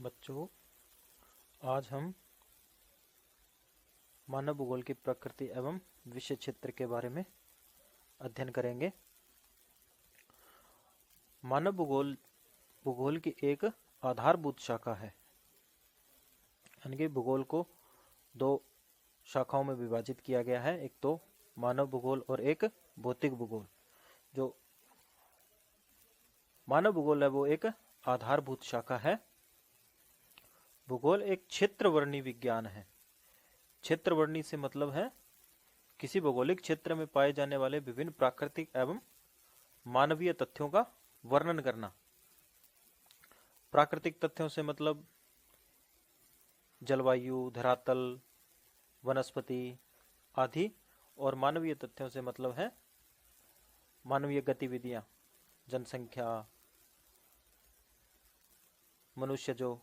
बच्चों, आज हम मानव भूगोल की प्रकृति एवं विषय क्षेत्र के बारे में अध्ययन करेंगे। मानव भूगोल की एक आधारभूत शाखा है। यानी कि भूगोल को दो शाखाओं में विभाजित किया गया है, एक तो मानव भूगोल और एक भौतिक भूगोल। जो मानव भूगोल है वो एक आधारभूत शाखा है। भूगोल एक क्षेत्रवर्णी विज्ञान है। क्षेत्रवर्णी से मतलब है किसी भौगोलिक क्षेत्र में पाए जाने वाले विभिन्न प्राकृतिक एवं मानवीय तथ्यों का वर्णन करना। प्राकृतिक तथ्यों से मतलब जलवायु, धरातल, वनस्पति आदि, और मानवीय तथ्यों से मतलब है मानवीय गतिविधियां, जनसंख्या, मनुष्य जो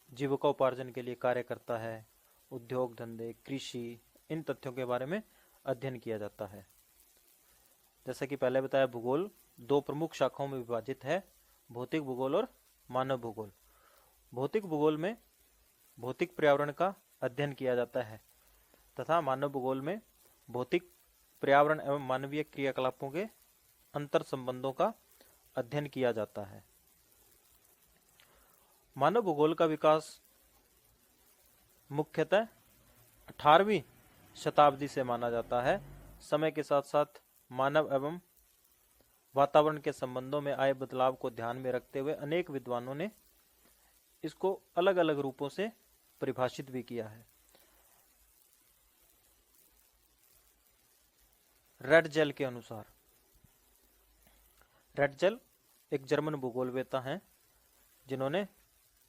जीविकोपार्जन के लिए कार्य करता है, उद्योग धंधे, कृषि, इन तथ्यों के बारे में अध्ययन किया जाता है। जैसा कि पहले बताया, भूगोल दो प्रमुख शाखाओं में विभाजित है, भौतिक भूगोल और मानव भूगोल। भौतिक भूगोल में भौतिक पर्यावरण का अध्ययन किया जाता है तथा मानव भूगोल में भौतिक पर्यावरण एवं मानवीय क्रियाकलापों के अंतर संबंधों का अध्ययन किया जाता है। मानव भूगोल का विकास मुख्यतः 18वीं शताब्दी से माना जाता है। समय के साथ साथ मानव एवं वातावरण के संबंधों में आए बदलाव को ध्यान में रखते हुए अनेक विद्वानों ने इसको अलग अलग रूपों से परिभाषित भी किया है। रेडजेल के अनुसार, रेडजेल एक जर्मन भूगोलवेत्ता हैं जिन्होंने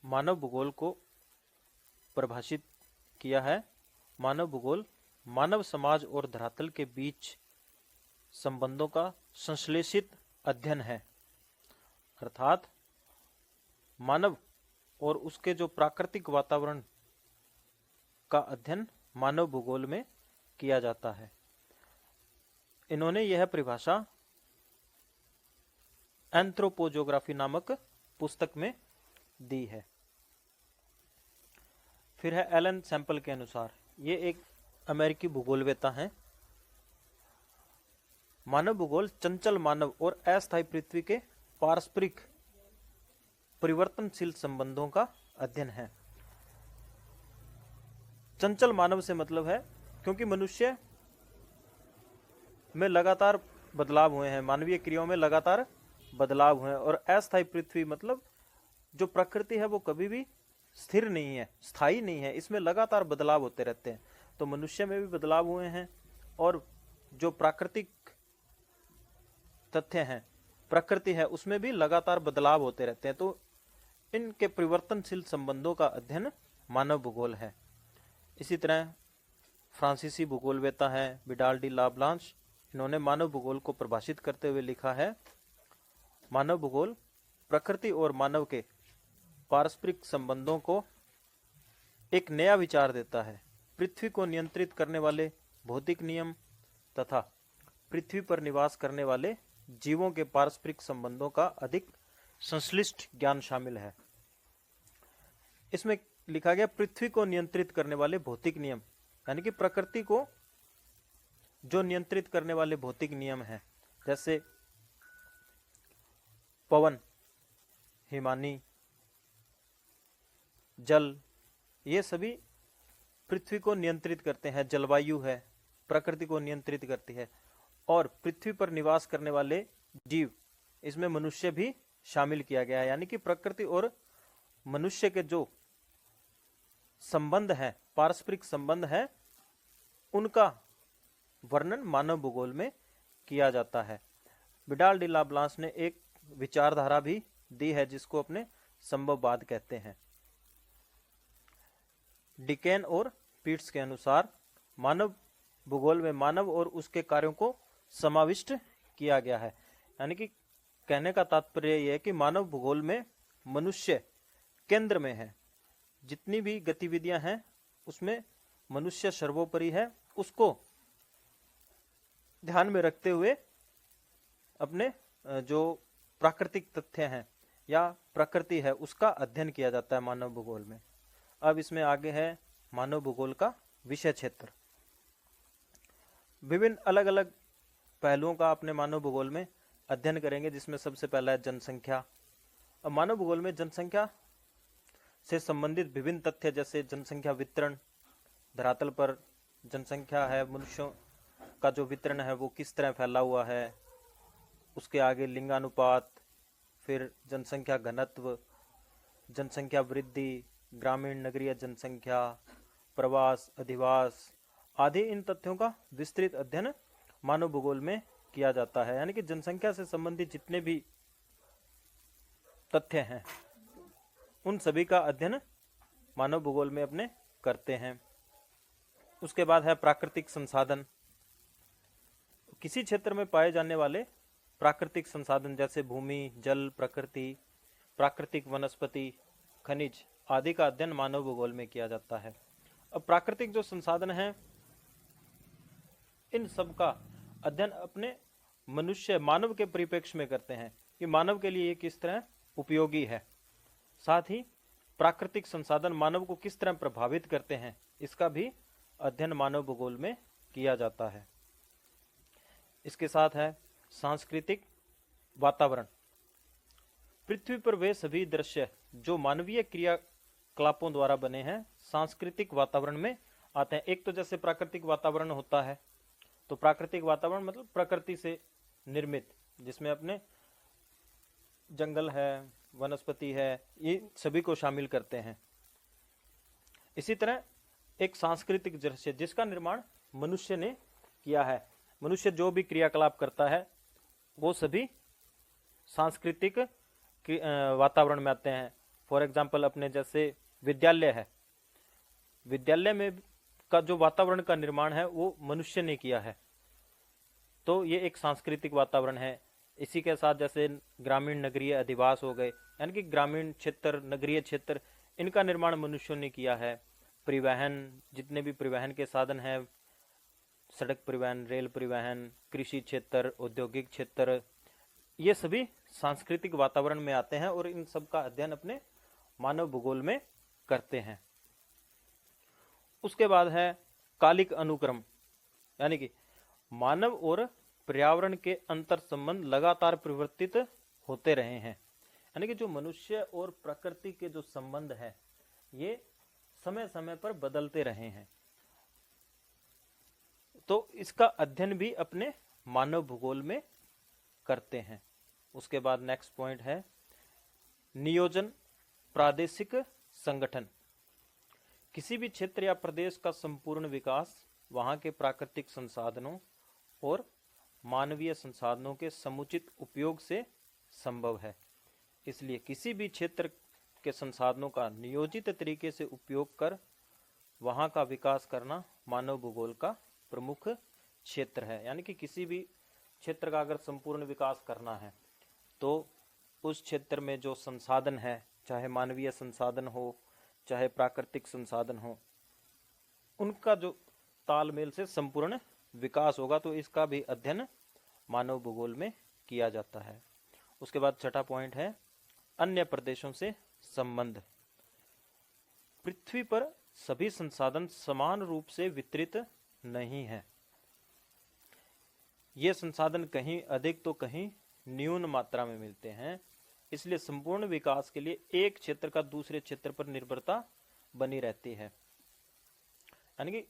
मानव भूगोल को परिभाषित किया है। मानव भूगोल मानव समाज और धरातल के बीच संबंधों का संश्लेषित अध्ययन है, अर्थात मानव और उसके जो प्राकृतिक वातावरण का अध्ययन मानव भूगोल में किया जाता है। इन्होंने यह परिभाषा एंथ्रोपोजोग्राफी नामक पुस्तक में दी है। फिर है एलन सैंपल के अनुसार, ये एक अमेरिकी भूगोलवेत्ता हैं। मानव भूगोल चंचल मानव और अस्थायी पृथ्वी के पारस्परिक परिवर्तनशील संबंधों का अध्ययन है। चंचल मानव से मतलब है क्योंकि मनुष्य में लगातार बदलाव हुए हैं, मानवीय क्रियाओं में लगातार बदलाव हुए हैं, और अस्थायी पृथ्वी मतलब जो प्रकृति है वो कभी भी स्थिर नहीं है, स्थायी नहीं है, इसमें लगातार बदलाव होते रहते हैं। तो मनुष्य में भी बदलाव हुए हैं और जो प्राकृतिक तथ्य हैं, प्रकृति है, उसमें भी लगातार बदलाव होते रहते हैं। तो इनके परिवर्तनशील संबंधों का अध्ययन मानव भूगोल है। इसी तरह फ्रांसीसी भूगोलवेत्ता है विडाल डी लाब्लांश, इन्होंने मानव भूगोल को परिभाषित करते हुए लिखा है, मानव भूगोल प्रकृति और मानव के पारस्परिक संबंधों को एक नया विचार देता है। पृथ्वी को नियंत्रित करने वाले भौतिक नियम तथा पृथ्वी पर निवास करने वाले जीवों के पारस्परिक संबंधों का अधिक संश्लिष्ट ज्ञान शामिल है। इसमें लिखा गया पृथ्वी को नियंत्रित करने वाले भौतिक नियम, यानी कि प्रकृति को जो नियंत्रित करने वाले भौतिक नियम हैं, जैसे पवन, हिमानी, जल, ये सभी पृथ्वी को नियंत्रित करते हैं। जलवायु है, प्रकृति को नियंत्रित करती है। और पृथ्वी पर निवास करने वाले जीव, इसमें मनुष्य भी शामिल किया गया है। यानी कि प्रकृति और मनुष्य के जो संबंध है, पारस्परिक संबंध है, उनका वर्णन मानव भूगोल में किया जाता है। विडाल डी लाब्लांस ने एक विचारधारा भी दी है जिसको अपने संभववाद कहते हैं। डिकेन और पीट्स के अनुसार मानव भूगोल में मानव और उसके कार्यों को समाविष्ट किया गया है। यानी कि कहने का तात्पर्य यह है कि मानव भूगोल में मनुष्य केंद्र में है, जितनी भी गतिविधियां हैं उसमें मनुष्य सर्वोपरि है, उसको ध्यान में रखते हुए अपने जो प्राकृतिक तथ्य हैं या प्रकृति है उसका अध्ययन किया जाता है मानव भूगोल में। अब इसमें आगे है मानव भूगोल का विषय क्षेत्र। विभिन्न अलग अलग पहलुओं का अपने मानव भूगोल में अध्ययन करेंगे, जिसमें सबसे पहला है जनसंख्या। अब मानव भूगोल में जनसंख्या से संबंधित विभिन्न तथ्य जैसे जनसंख्या वितरण, धरातल पर जनसंख्या है, मनुष्यों का जो वितरण है वो किस तरह फैला हुआ है, उसके आगे लिंगानुपात, फिर जनसंख्या घनत्व, जनसंख्या वृद्धि, ग्रामीण नगरीय जनसंख्या, प्रवास, अधिवास आदि इन तथ्यों का विस्तृत अध्ययन मानव भूगोल में किया जाता है। यानी कि जनसंख्या से संबंधित जितने भी तथ्य हैं उन सभी का अध्ययन मानव भूगोल में अपने करते हैं। उसके बाद है प्राकृतिक संसाधन। किसी क्षेत्र में पाए जाने वाले प्राकृतिक संसाधन जैसे भूमि, जल, प्रकृति, प्राकृतिक वनस्पति, खनिज आदि का अध्ययन मानव भूगोल में किया जाता है। अब प्राकृतिक जो संसाधन हैं इन सब का अध्ययन अपने मानव के परिप्रेक्ष्य में करते हैं कि मानव के लिए ये किस तरह उपयोगी है। साथ ही प्राकृतिक संसाधन मानव को किस तरह प्रभावित करते हैं इसका भी अध्ययन मानव भूगोल में किया जाता है। इसके साथ है सांस्कृतिक वातावरण। पृथ्वी पर वे सभी दृश्य जो मानवीय क्रियाकलापों द्वारा बने हैं सांस्कृतिक वातावरण में आते हैं। एक तो जैसे प्राकृतिक वातावरण होता है, तो प्राकृतिक वातावरण मतलब प्रकृति से निर्मित, जिसमें अपने जंगल है, वनस्पति है, ये सभी को शामिल करते हैं। इसी तरह एक सांस्कृतिक दृश्य जिसका निर्माण मनुष्य ने किया है। मनुष्य जो भी क्रियाकलाप करता है वो सभी सांस्कृतिक वातावरण में आते हैं। फॉर एग्जाम्पल अपने जैसे विद्यालय है, विद्यालय में का जो वातावरण का निर्माण है वो मनुष्य ने किया है, तो ये एक सांस्कृतिक वातावरण है। इसी के साथ जैसे ग्रामीण नगरीय अधिवास हो गए, यानी कि ग्रामीण क्षेत्र, नगरीय क्षेत्र, इनका निर्माण मनुष्यों ने किया है। परिवहन, जितने भी परिवहन के साधन हैं, सड़क परिवहन, रेल परिवहन, कृषि क्षेत्र, औद्योगिक क्षेत्र, ये सभी सांस्कृतिक वातावरण में आते हैं और इन सब का अध्ययन अपने मानव भूगोल में करते हैं। उसके बाद है कालिक अनुक्रम, यानी कि मानव और पर्यावरण के अंतर संबंध लगातार परिवर्तित होते रहे हैं। यानी कि जो मनुष्य और प्रकृति के जो संबंध है ये समय समय पर बदलते रहे हैं, तो इसका अध्ययन भी अपने मानव भूगोल में करते हैं। उसके बाद नेक्स्ट पॉइंट है नियोजन, प्रादेशिक संगठन। किसी भी क्षेत्र या प्रदेश का संपूर्ण विकास वहां के प्राकृतिक संसाधनों और मानवीय संसाधनों के समुचित उपयोग से संभव है। इसलिए किसी भी क्षेत्र के संसाधनों का नियोजित तरीके से उपयोग कर वहां का विकास करना मानव भूगोल का प्रमुख क्षेत्र है। यानी कि किसी भी क्षेत्र का अगर संपूर्ण विकास करना है तो उस क्षेत्र में जो संसाधन है, चाहे मानवीय संसाधन हो चाहे प्राकृतिक संसाधन हो, उनका जो तालमेल से संपूर्ण विकास होगा, तो इसका भी अध्ययन मानव भूगोल में किया जाता है। उसके बाद छठा पॉइंट है अन्य प्रदेशों से संबंध। पृथ्वी पर सभी संसाधन समान रूप से वितरित नहीं है। ये संसाधन कहीं अधिक तो कहीं न्यून मात्रा में मिलते हैं। इसलिए संपूर्ण विकास के लिए एक क्षेत्र का दूसरे क्षेत्र पर निर्भरता बनी रहती है। यानी कि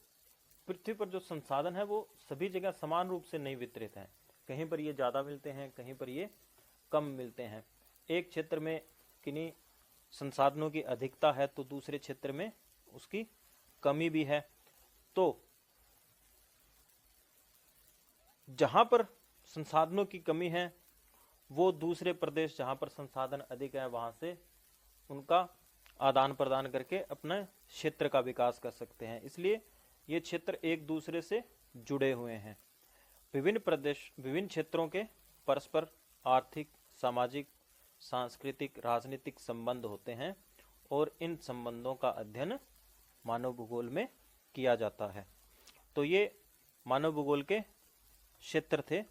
पृथ्वी पर जो संसाधन है वो सभी जगह समान रूप से नहीं वितरित हैं। कहीं पर ये ज्यादा मिलते हैं, कहीं पर ये कम मिलते हैं। एक क्षेत्र में किन्हीं संसाधनों की अधिकता है तो दूसरे क्षेत्र में उसकी कमी भी है। तो जहां पर संसाधनों की कमी है वो दूसरे प्रदेश जहां पर संसाधन अधिक है वहां से उनका आदान प्रदान करके अपने क्षेत्र का विकास कर सकते हैं। इसलिए ये क्षेत्र एक दूसरे से जुड़े हुए हैं। विभिन्न क्षेत्रों के परस्पर आर्थिक, सामाजिक, सांस्कृतिक, राजनीतिक संबंध होते हैं और इन संबंधों का अध्ययन मानव भूगोल में किया जाता है। तो ये मानव भूगोल के क्षेत्र थे।